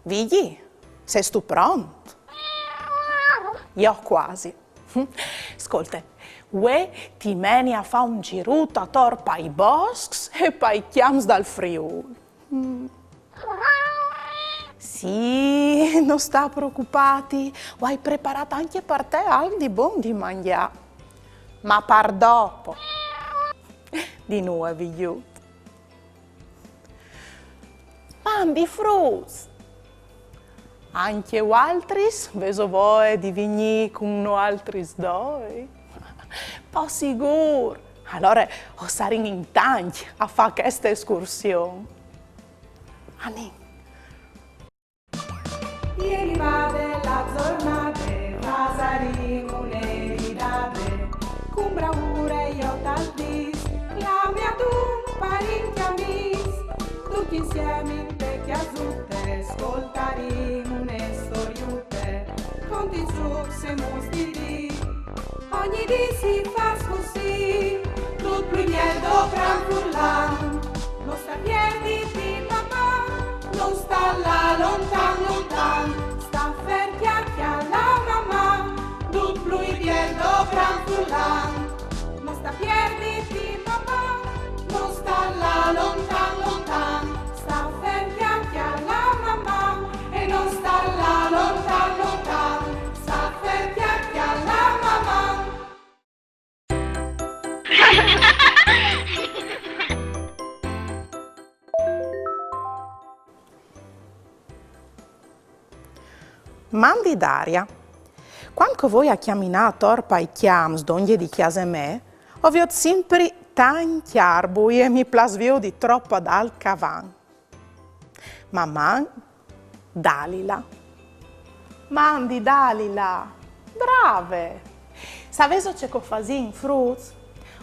Vigli, sei tu pronto? Io quasi. Ascolta, ue ti meni a fa un giruto a torpa ai boschi e poi chiams dal Friuli. Sì, non sta preoccupati, ho preparato anche per te algo di buon di mangiare. Ma par dopo. Di nuovo, vigliu. Mambi frus. Anche altris, veso voi di vigni con no altris doi. Po sicuro. Allora, o saremo in tanti a fare questa escursione. Anin. Ieri va della giornate, pasaremo un'eridate, con bravura io t'aldis, la mia tu parenti amis, tutti insieme in te chiasutte, ascoltaremo une storiute, conti su se mostri, ogni dì si fa così, tutto primiero gran furlan, non sta piedi di papà, non sta là lontan lontan, sta ferti alla mamma, tut plui pierdo gran furlan, non sta piedi di papà, non sta là lontan lontan, sta ferti alla mamma, e non sta là lontan lontan, sta ferti alla mamma. Mandi d'aria. Quando voi a chiaminare torpa i chiams d'ogni di chiase me, ovvio sempre tanti arbui e mi plasvio di troppo dal cavan. Mamma, Dalila. Mandi Dalila. Brave. Saveso ce co fasi in fruz?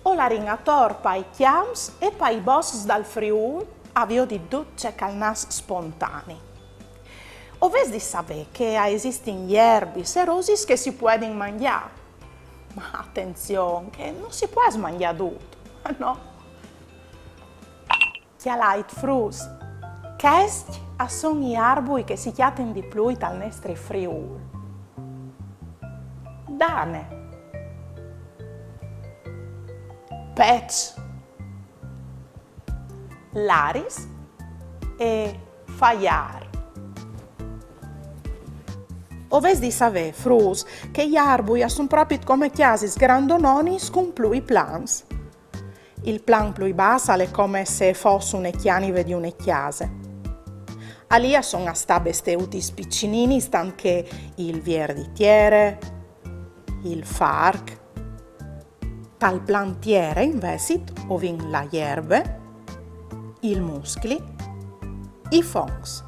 O la ringa torpa i chiams e poi i boss dal Friul avio di duce calnas spontanei. Oves di sapere che esistono erbis e rosis che si possono mangiare. Ma attenzione, che non si può mangiare tutto, no? Chialait frus, questi sono gli arbui che si chiamano di più dal nostro Friuli. Dane, pec, laris e faiar. Oves di sapere, frus, che gli arbui sono proprio come chiasi grandononi con plui plans. Il plan più basso è come se fosse un chianive di una chiase. Alia sono state steuti spiccinini, stanche il vierditiere, il farc, tal plantiere invece ovin la erbe, il muscli, i fongs.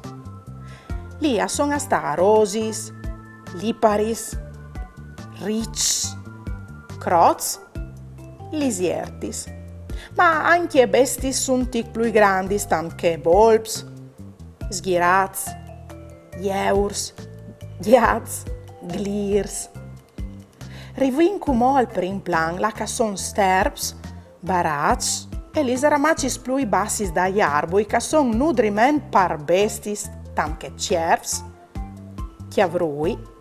Lia sono state rosis, liparis, ricci, croz, lisiertis. Ma anche bestie sono più grandi, stanche bolps, sghirats, jeurs, diaz, glirs. Rivincumo al prim plan la che son sterbs, barats e lis ramacis plui bassis dagli arbui che son nudriment par bestis, tanche cervs, chiavrui,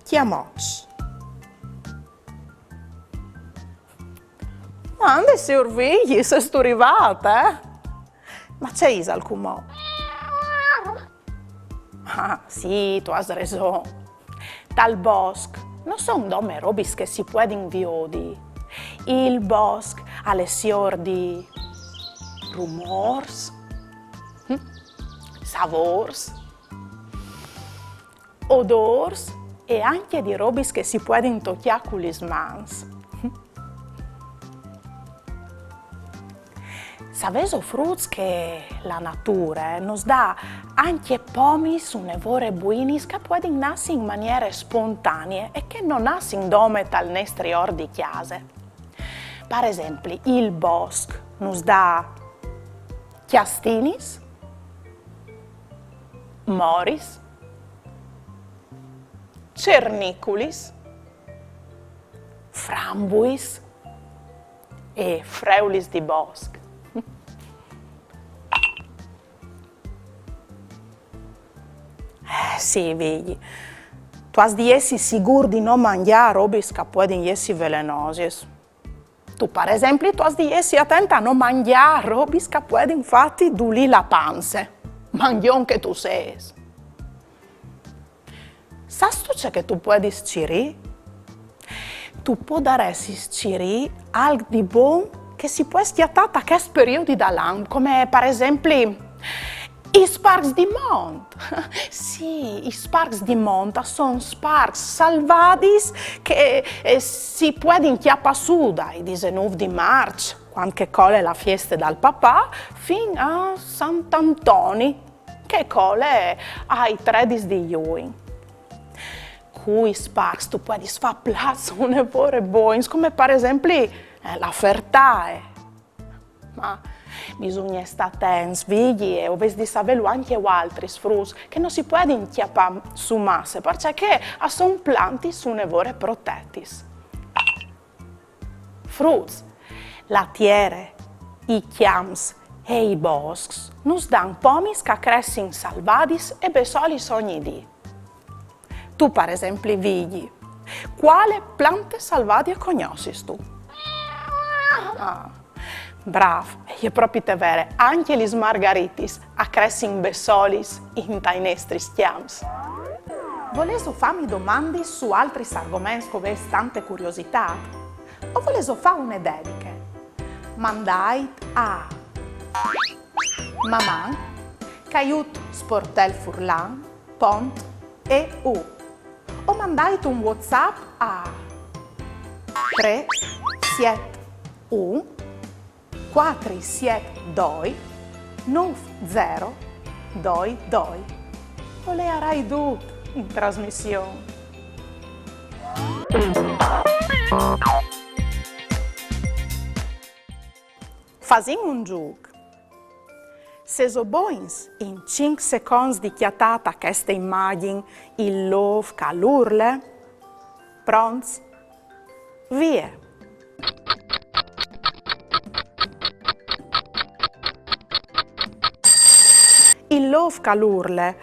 chiamocs. Ande si urvigli, se sto arrivata, eh? Ma c'è Isal cumò? Ah, sì, tu hai ragione. Dal bosco non sono dome robis che si può inviodi. Il bosco ha le sior di rumors, savors, odors e anche di robis che si può intocchiare con le mans. Saveso fruts che la natura nos dà anche pomis un'evore buinis che può nascere in maniere spontanee e che non nascono dome tal nostri ordi chiase. Per esempio, il bosco nos dà chiastinis, moris, cerniculis, frambuis e freulis di bosco. Sì, vedi. Tu has di essi sicuro di non mangiare robe che possono essere velenose. Tu, per esempio, tu has di essi attenta a non mangiare robe che possono infatti dulì la panza. Mangion che tu sei. Sai tu che tu puoi sciri? Tu puoi dare sciri al di buon che si può stiatare a questo periodo dell'anno, come per esempio i sparks di monte. Sì, i sparks di monte sono sparks salvati che si può inchiappare su dai 19 di marzo, quando colle la festa del papà, fino a Sant'Antonio, che colle ai 13 di giugno. Cui sparks tu puoi fare piazza un'evore buoni, come per esempio la fertae. Ma bisogna stare attenti, svegli e ovvero di sapere anche altri frutti che non si può inchiappare su masse, perché sono piante sono evore protetti. Frutti, lattiere, i chiams e i boschi nos danno pomi che crescono salvati e besoli ogni giorno. Tu, per esempio, vedi, quale piante salvate conosci tu? Bravo, è proprio te vero, anche gli margaritis a crescere bessolis in tai nostri chiams. Volevo farmi domande su altri argomenti con tante curiosità? O volevo fare una dedica? Mandai a mamma che aiuta sportel furlan, pont e u. O mandai un WhatsApp a 371 472 9022. O le avrai tutto in trasmissione. Fazim un gioco. Se soboins in 5 secondi di chiatata questa immagine il love calurle, pronti? Via! Il love calurle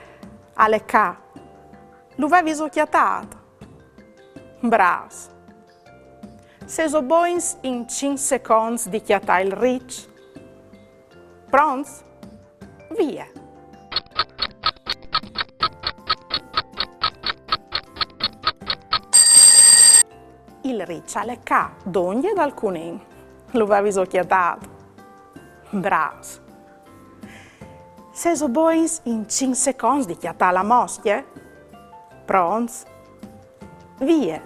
alle ca, lo vai chiatato? Bras! Se soboins in 5 secondi di chiatata il rich, pronti? Via! Il riccia alle ca, d'ogni ed alcunin. Lo avevi occhiatato. Bravo. Se soboins in 5 secondi di chiatà la moschia, pronti? Via!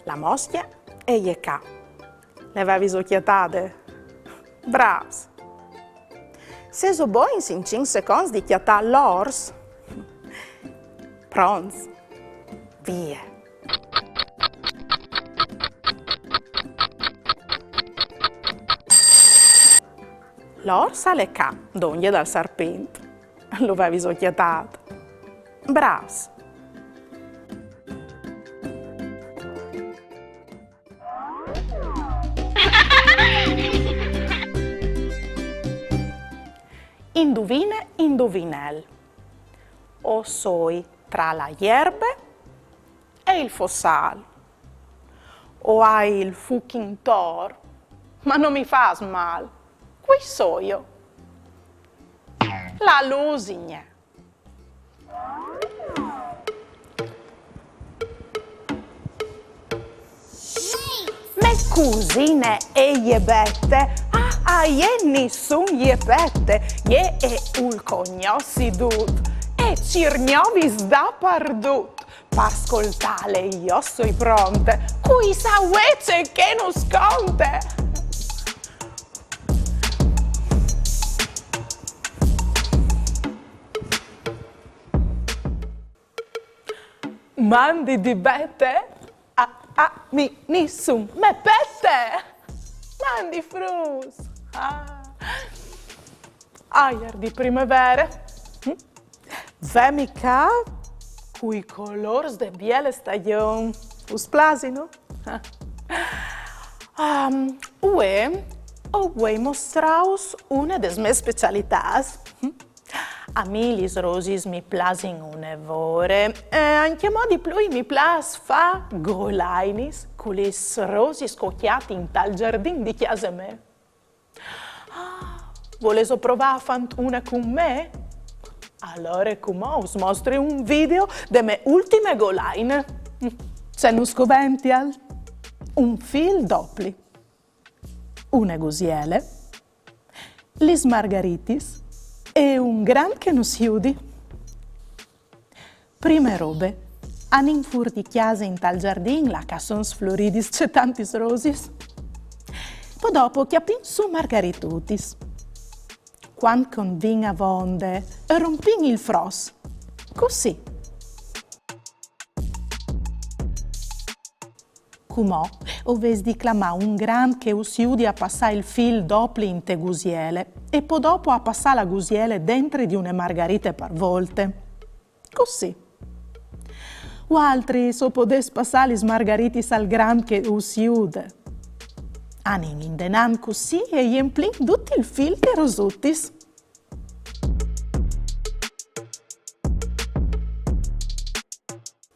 La moschia e gli ca. Le avevi occhiatate? Bravs! Se soboins in 5 secondi di chiatà l'ors, pronti? Via! L'ors alle ca, d'ogni dal serpente. Lo avevi occhiatato? Bravs! Indovine, indovinel. O soi tra la ierbe e il fossal. O hai il fucking tor, ma non mi fas mal. Qui so io. La lusigna. Me cusine e iebette, nessun iepette, je e ul cognossi dut, e cirgnovis da pardut, per ascoltare io soi pronte, cui sa uece che non sconte. Mandi di bette, nessun me pette. Mandi frus, aier di primavera, vemica, cui colors de biele stagion, us plasino? Ue, o vuoi mostraus una des mes specialitats? A mi lis rosis mi plasin unevore, anche modi plui mi plas fa golainis, culis rosis cocchiati in tal giardin di chiesa me. Voleso provare a fare una con me? Allora, come us mostri un video de me ultime golaine. C'è un scovential, un fil dopli, una gusiele, lis margaritis e un gran che non si udi. Prime robe, anin fur di chiesa in tal giardin, la cassons floridis c'è tantis rosis. Poi dopo chiapin su margaritutis. Quando convin a vonde, rompin il fros, così. Cumò, oves di clamà un gran che si udi a passare il fil dopli in te gusiele e poi dopo a passare la gusiele dentro di une margarite per volte. Così. O altri so podes passare le margaritis al gran che si ude. Anin in denan così e emplin tutti il fil che rosutis.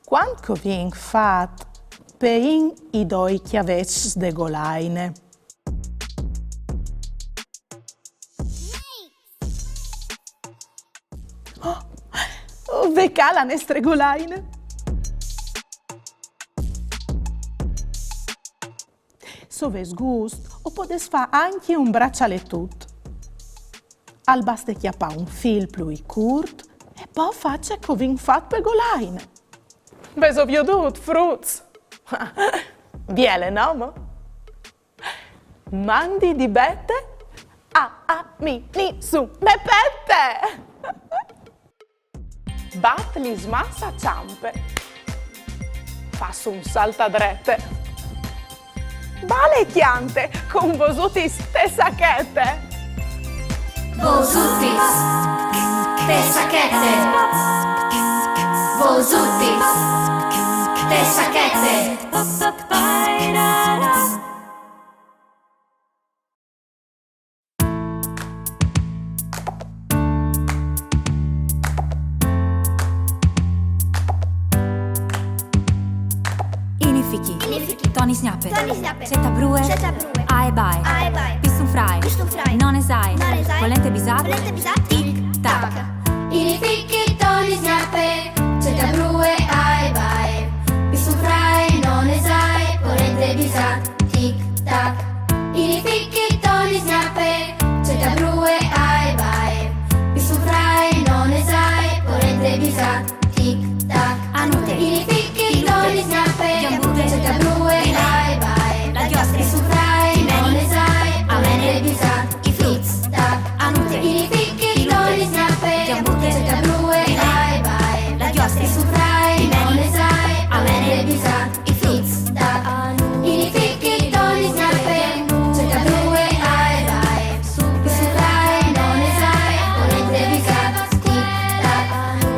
Quando vien fat, pein i doi chiavets de golaine. Veca la nestre golaine. So ves gust, o podes fa anche un braccialettut. Al baste chiappa un fil plui curt e poi faccia che vin fat per golaine. Ves ovvio dut, fruts. Biele, no? Mandi di bette? Mi, ni, su, me pette! Bat li smassa ciampe. Fasso un saltadrette. Bale chiante con vosutis te sacchette. Vosutis te sacchette. Vosutis te sacchette. Inifiki, Tony Snappe, Setta Brue, Ae Bae, Pistum Frai, Non Esai, Volente Bisat, Tic Tac. Inifiki, Tony Snappe, Setta Brue, Ae Bae, Pistum Frai, Non Esai, Volente Bisat, Tic Tac. Inifiki, Tony Snappe, Setta Brue, Ae Bae, Pistum Frai, Non Esai, Volente Bisat, Tic Tac. Anute, Inifiki, Tony Snappe, Giambute, Setta Brue, Ae Bae, La Giostre, Pistum Frai, Non Esai, Amene, Volente Bisat, I Fruits, Tic Tac. Anute, Inifiki, Tony Snappe, Giambute, Setta Brue, Ae Bae, La Giostre, Pistum Frai, Non Esai, Amene, Volente Bisat, I Fruits, Tac. Inifiki, Tony Snappe, Setta Brue, Ae Bae, Pistum Frai, Non Esai, Volente Bisat, Tic Tac.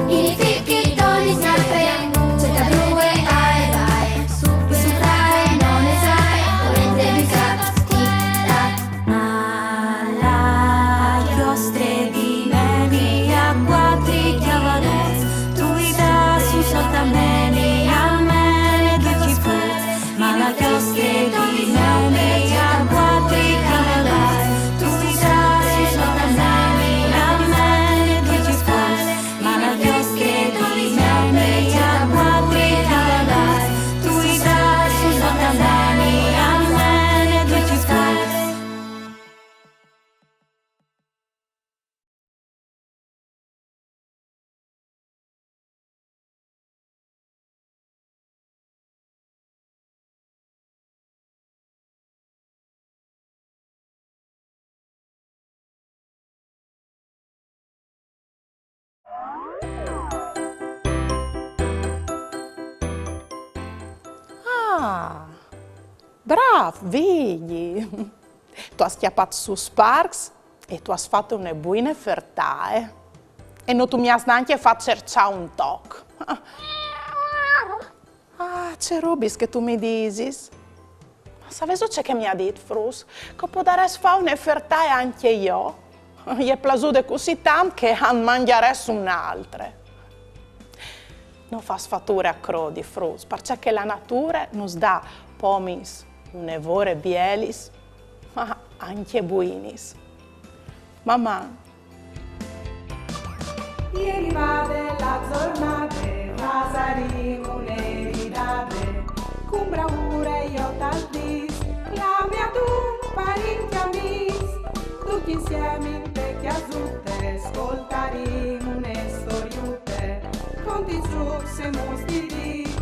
Inifiki, Tony Snappe, Setta Brue, Ae Bae, Pistum Frai, Non Esai, Volente Bisat, Tic Tac. Alla chiostre di meni a quattri chiavalets, tu i da su sotto meni a mene che ci fruits. Ma la chiostre di meni a quattri chiavalets, tu i da su sotto meni a mene che ci fruits. Ma la chiostre di meni a quattri chiavalets, tu i da su sotto meni a mene che ci fruits. Bravo, vedi. Tu hai schiappato su Sparks e tu hai fatto una buona fertà. E non tu mi hai neanche fatto cercare un toc. C'è robis che tu mi dici. Sapevo che mi ha detto, Frus, che potrei fare un'offerta anche io. Gli è piaciuto così tanto che han mangiare un'altra. Non fa sfatture a crodi, Frus, perché la natura nos dà pomis, un'evore bielis, ma anche buinis. Mamma. Ieri vade la giornata, pasaremo un'eridate, con bravura io tal dis, la mia tu parenti amis, tutti insieme in te chiasutte, ascoltaremo une storiute, conti su se mostri,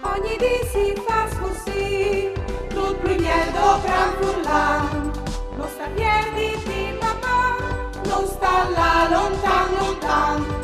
ogni dì si fa così, tutto primiedo gran frullan, non sta piedi di papà, non sta là lontan lontan.